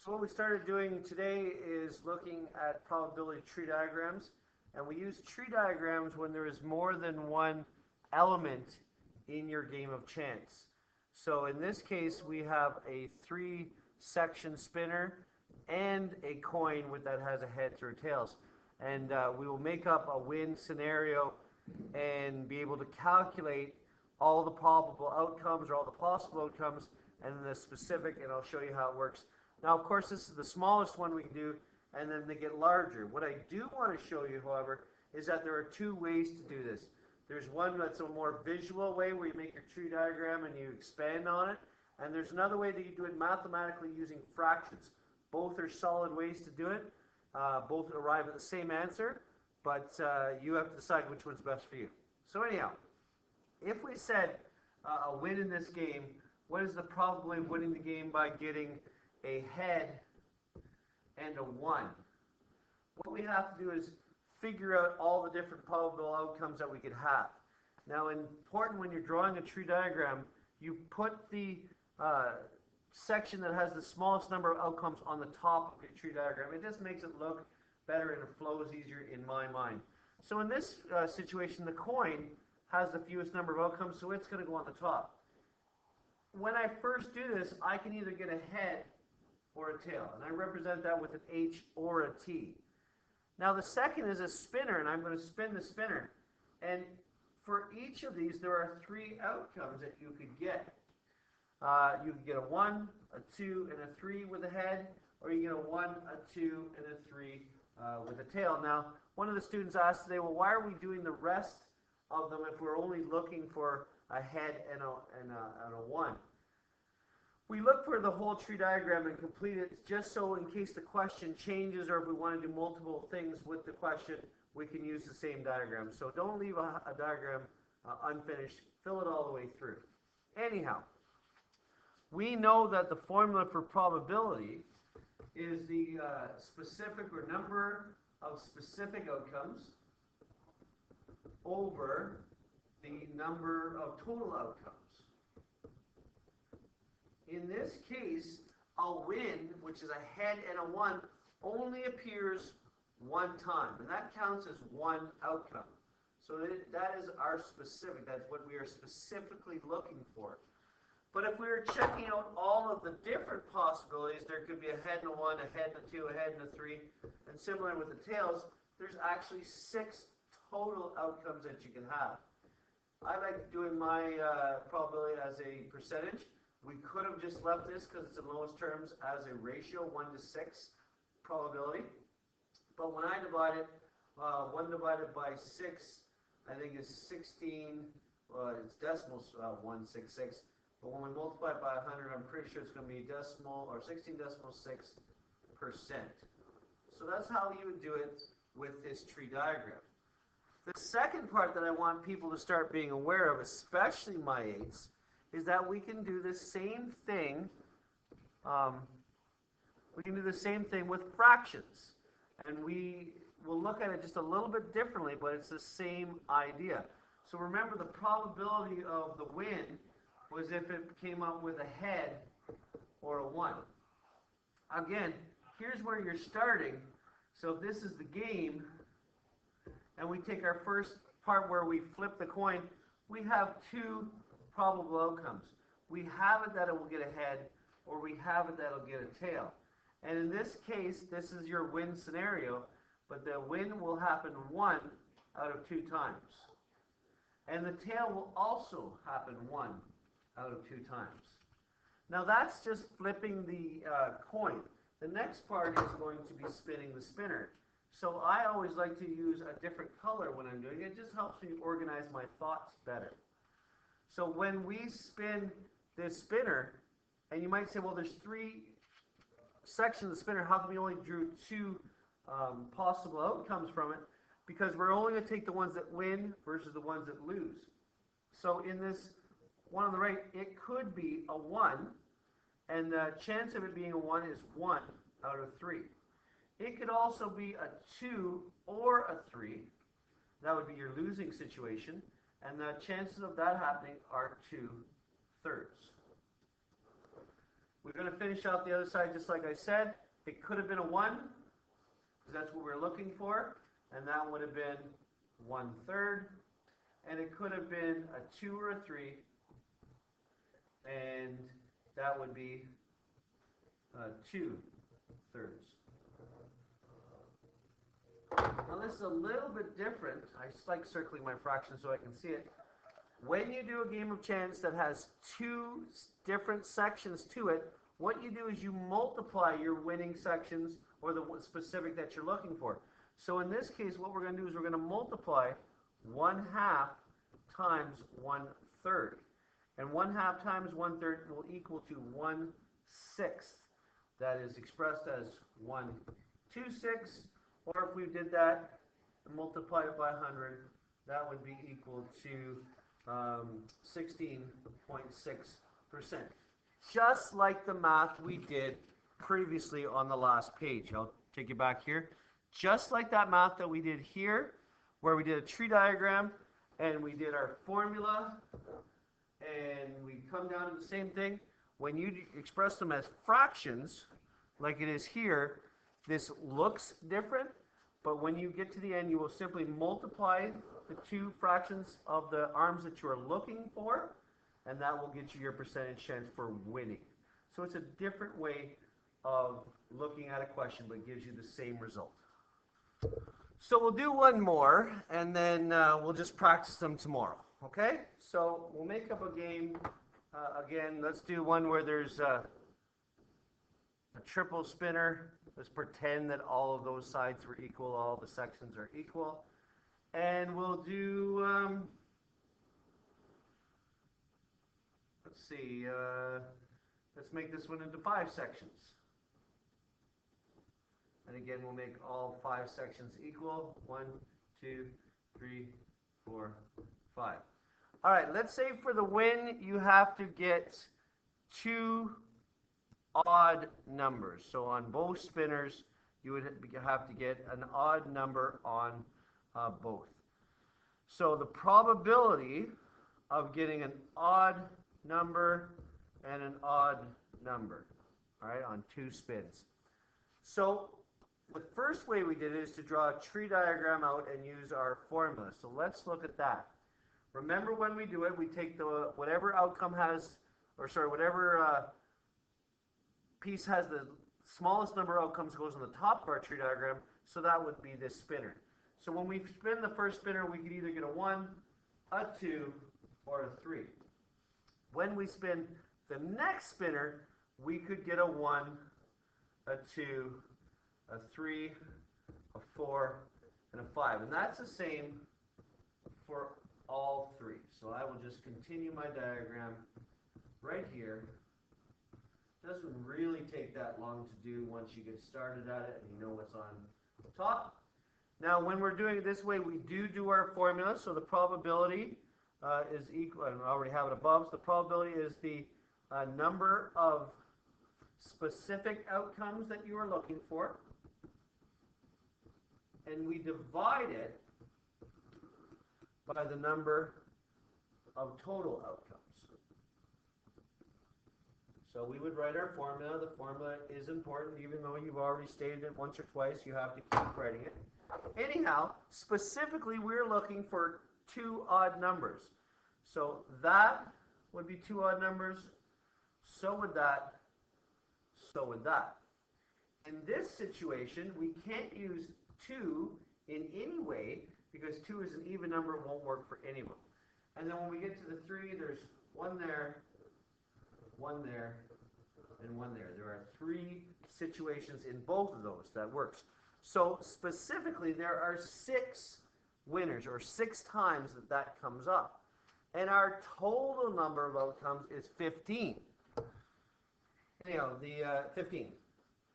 So what we started doing today is looking at probability tree diagrams, and we use tree diagrams when there is more than one element in your game of chance. So in this case, we have a 3-section spinner and a coin that has a heads or tails. And we will make up a win scenario and be able to calculate all the probable outcomes or all the possible outcomes and the specific, and I'll show you how it works. Now, of course, this is the smallest one we can do, and then they get larger. What I do want to show you, however, is that there are two ways to do this. There's one that's a more visual way where you make your tree diagram and you expand on it, and there's another way that you do it mathematically using fractions. Both are solid ways to do it. Both arrive at the same answer, but you have to decide which one's best for you. So anyhow, if we said a win in this game, what is the probability of winning the game by getting a head and a 1? What we have to do is figure out all the different probable outcomes that we could have. Now, important when you're drawing a tree diagram, you put the section that has the smallest number of outcomes on the top of your tree diagram. It just makes it look better and it flows easier in my mind. So in this situation, the coin has the fewest number of outcomes, so it's going to go on the top. When I first do this, I can either get a head or a tail, and I represent that with an H or a T. Now the second is a spinner, and I'm going to spin the spinner. And for each of these, there are 3 outcomes that you could get. You could get a 1, a 2, and a 3 with a head, or you get a 1, a 2, and a 3 with a tail. Now, one of the students asked today, well, why are we doing the rest of them if we're only looking for a head and a 1? We look for the whole tree diagram and complete it just so in case the question changes or if we want to do multiple things with the question, we can use the same diagram. So don't leave a diagram unfinished. Fill it all the way through. Anyhow, we know that the formula for probability is the specific or number of specific outcomes over the number of total outcomes. In this case, a win, which is a head and a 1, only appears one time, and that counts as one outcome. So that is our specific. That's what we are specifically looking for. But if we were checking out all of the different possibilities, there could be a head and a 1, a head and a 2, a head and a 3, and similar with the tails, there's actually 6 total outcomes that you can have. I like doing my probability as a percentage. We could have just left this because it's in lowest terms as a ratio, 1 to 6 probability. But when I divide it, 1 divided by 6, I think is 16, it's decimals 166. But when we multiply it by 100, I'm pretty sure it's going to be decimal or 16.6%. So that's how you would do it with this tree diagram. The second part that I want people to start being aware of, especially my aides, is that we can do the same thing. We can do the same thing with fractions, and we will look at it just a little bit differently, but it's the same idea. So remember, the probability of the win was if it came up with a head or a 1. Again, here's where you're starting. So if this is the game, and we take our first part where we flip the coin, we have 2 probable outcomes. We have it that it will get a head, or we have it that it'll get a tail. And in this case, this is your win scenario, but the win will happen 1 out of 2 times. And the tail will also happen 1 out of 2 times. Now that's just flipping the coin. The next part is going to be spinning the spinner. So I always like to use a different color when I'm doing it. It just helps me organize my thoughts better. So when we spin this spinner, and you might say, well, there's 3 sections of the spinner, how come we only drew 2 possible outcomes from it? Because we're only going to take the ones that win versus the ones that lose. So in this one on the right, it could be a 1, and the chance of it being a 1 is 1 out of 3. It could also be a 2 or a 3. That would be your losing situation. And the chances of that happening are 2/3. We're going to finish out the other side just like I said. It could have been a 1, because that's what we're looking for, and that would have been 1/3. And it could have been a 2 or a 3, and that would be 2/3. Now this is a little bit different. I just like circling my fraction so I can see it. When you do a game of chance that has 2 different sections to it, what you do is you multiply your winning sections or the specific that you're looking for. So in this case, what we're going to do is we're going to multiply 1/2 times 1/3. And 1/2 times 1/3 will equal to 1/6. That is expressed as 1/26. Or if we did that and multiplied it by 100, that would be equal to 16.6%. Just like the math we did previously on the last page. I'll take you back here. Just like that math that we did here, where we did a tree diagram and we did our formula and we come down to the same thing. When you express them as fractions, like it is here, this looks different, but when you get to the end, you will simply multiply the 2 fractions of the arms that you are looking for, and that will get you your percentage chance for winning. So it's a different way of looking at a question, but gives you the same result. So we'll do one more, and then we'll just practice them tomorrow, okay? So we'll make up a game. Again, let's do one where there's a triple spinner. Let's pretend that all of those sides were equal, all the sections are equal. And we'll do, let's see, let's make this one into 5 sections. And again, we'll make all 5 sections equal. 1, 2, 3, 4, 5. All right, let's say for the win, you have to get 2 odd numbers. So on both spinners, you would have to get an odd number on both. So the probability of getting an odd number and an odd number, all right, on 2 spins. So the first way we did it is to draw a tree diagram out and use our formula. So let's look at that. Remember, when we do it, we take the whatever outcome has, or sorry, whatever piece has the smallest number of outcomes goes on the top of our tree diagram, so that would be this spinner. So when we spin the first spinner, we could either get a 1, a 2, or a 3. When we spin the next spinner, we could get a 1, a 2, a 3, a 4, and a 5. And that's the same for all 3. So I will just continue my diagram right here. Doesn't really take that long to do once you get started at it and you know what's on top. Now, when we're doing it this way, we do our formula. So the probability is equal, and I already have it above. So the probability is the number of specific outcomes that you are looking for. And we divide it by the number of total outcomes. So we would write our formula. The formula is important, even though you've already stated it once or twice, you have to keep writing it. Anyhow, specifically, we're looking for 2 odd numbers. So that would be 2 odd numbers, so would that, so would that. In this situation, we can't use 2 in any way, because 2 is an even number, it won't work for any of them. And then when we get to the 3, there's 1 there, 1 there, and 1 there. There are 3 situations in both of those that works. So specifically, there are 6 winners, or 6 times that comes up. And our total number of outcomes is 15. Anyhow, the 15.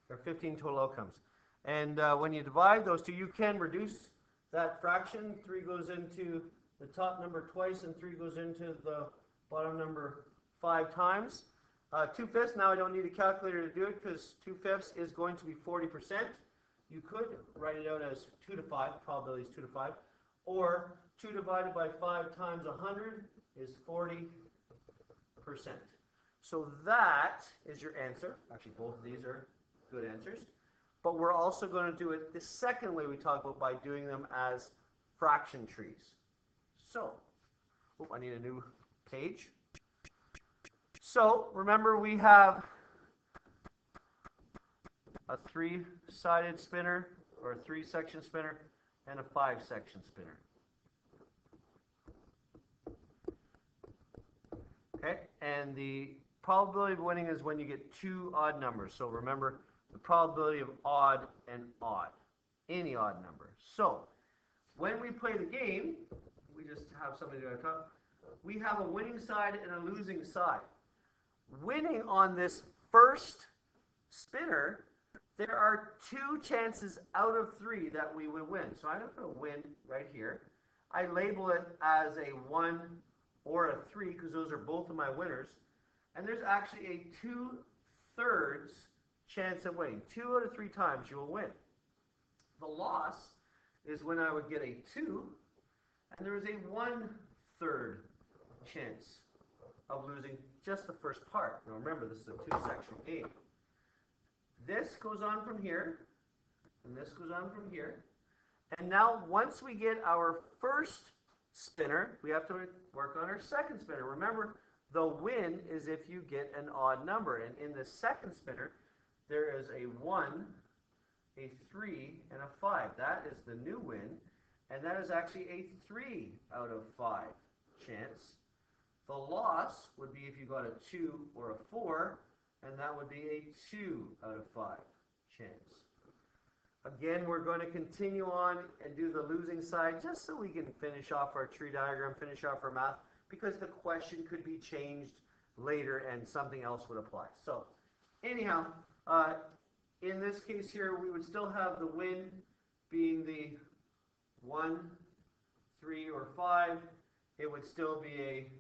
There are 15 total outcomes. And when you divide those 2, you can reduce that fraction. 3 goes into the top number twice, and 3 goes into the bottom number 5 times. 2/5, now I don't need a calculator to do it, because 2/5 is going to be 40%. You could write it out as 2 to 5, probability is 2 to 5, or 2 divided by 5 times 100 is 40%. So that is your answer. Actually, both of these are good answers. But we're also going to do it the second way we talk about by doing them as fraction trees. So, I need a new page. So, remember we have a 3-sided spinner, or a 3-section spinner, and a 5-section spinner. Okay, and the probability of winning is when you get 2 odd numbers. So remember, the probability of odd and odd, any odd number. So, when we play the game, we just have somebody to talk. We have a winning side and a losing side. Winning on this first spinner, there are 2 chances out of 3 that we would win. So I'm going to put a win right here. I label it as a 1 or a 3 because those are both of my winners. And there's actually a 2/3 chance of winning. 2 out of 3 times you will win. The loss is when I would get a 2, and there is a 1/3 chance of losing just the first part. Now remember, this is a 2-section game. This goes on from here, and this goes on from here. And now, once we get our first spinner, we have to work on our second spinner. Remember, the win is if you get an odd number. And in the second spinner, there is a 1, a 3, and a 5. That is the new win. And that is actually a 3 out of 5 chance. The loss would be if you got a 2 or a 4, and that would be a 2 out of 5 chance. Again, we're going to continue on and do the losing side just so we can finish off our tree diagram, finish off our math, because the question could be changed later and something else would apply. So, anyhow, in this case here, we would still have the win being the 1, 3, or 5. It would still be a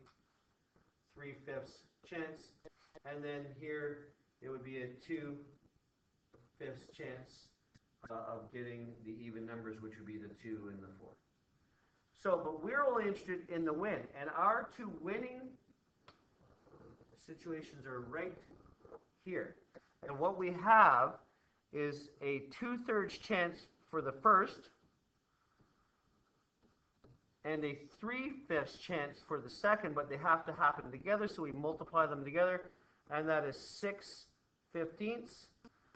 3/5 chance. And then here, it would be a 2/5 chance of getting the even numbers, which would be the 2 and the 4. So, but we're only interested in the win. And our 2 winning situations are right here. And what we have is a 2/3 chance for the first and a 3/5 chance for the second, but they have to happen together, so we multiply them together, and that is 6/15.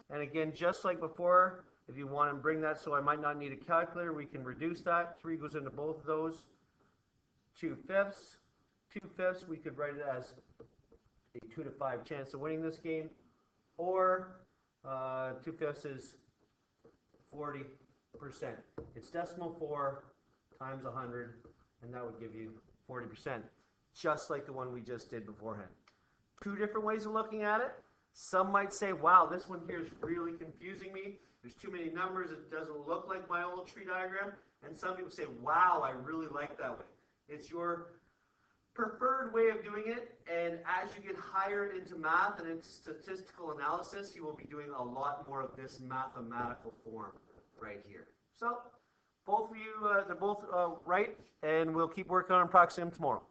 And again, just like before, if you want to bring that so I might not need a calculator, we can reduce that. 3 goes into both of those. 2/5. 2/5, we could write it as a 2 to 5 chance of winning this game. Or 2/5 is 40%. It's decimal 4 times 100, and that would give you 40%, just like the one we just did beforehand. 2 different ways of looking at it. Some might say, wow, this one here is really confusing me. There's too many numbers. It doesn't look like my old tree diagram. And some people say, wow, I really like that way. It's your preferred way of doing it. And as you get higher into math and into statistical analysis, you will be doing a lot more of this mathematical form right here. So both of you, they're both right. And we'll keep working on practicing them tomorrow.